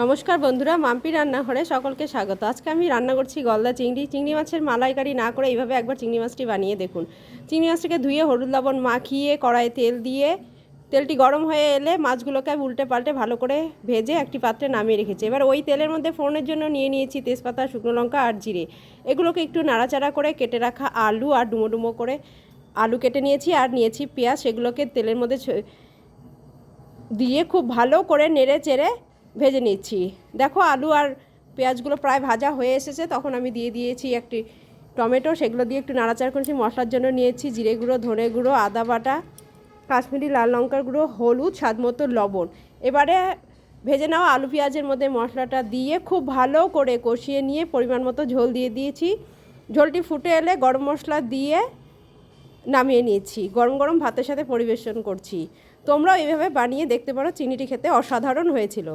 নমস্কার বন্ধুরা, মাম্পি রান্নাঘরে সকলকে স্বাগত। আজকে আমি রান্না করছি গলদা চিংড়ি মাছের মালাইকারি না করে এইভাবে একবার চিংড়ি মাছটি বানিয়ে দেখুন। চিংড়ি মাছটাকে ধুয়ে হলুদ লবণ মাখিয়ে কড়াইয়ে তেল দিয়ে তেলটি গরম হয়ে এলে মাছগুলোকে আমি উল্টে পাল্টে ভালো করে ভেজে একটি পাত্রে নামিয়ে রেখেছি। এবার ওই তেলের মধ্যে ফোড়নের জন্য নিয়ে নিয়েছি তেজপাতা, শুকনো লঙ্কা আর জিরে। এগুলোকে একটু নাড়াচাড়া করে কেটে রাখা আলু আর ডুমো ডুমো করে আলু কেটে নিয়েছি আর নিয়েছি পেঁয়াজ। সেগুলোকে তেলের মধ্যে দিয়ে খুব ভালো করে নেড়ে চেড়ে ভেজে নিচ্ছি। দেখো আলু আর পেঁয়াজগুলো প্রায় ভাজা হয়ে এসেছে, তখন আমি দিয়ে দিয়েছি একটি টমেটো। সেগুলো দিয়ে একটু নাড়াচাড়া করেছি। মশলার জন্য নিয়েছি জিরে গুঁড়ো, ধনে গুঁড়ো, আদা বাটা, কাশ্মীরি লাল লঙ্কার গুঁড়ো, হলুদ, স্বাদ মতো লবণ। এবারে ভেজে নেওয়া আলু পেঁয়াজের মধ্যে মশলাটা দিয়ে খুব ভালো করে কষিয়ে নিয়ে পরিমাণ মতো ঝোল দিয়ে দিয়েছি। ঝোলটি ফুটে এলে গরম মশলা দিয়ে নামিয়ে নিয়েছি। গরম গরম ভাতের সাথে পরিবেশন করছি। তোমরাও এইভাবে বানিয়ে দেখতে পারো, চিংড়িটি খেতে অসাধারণ হয়েছিল।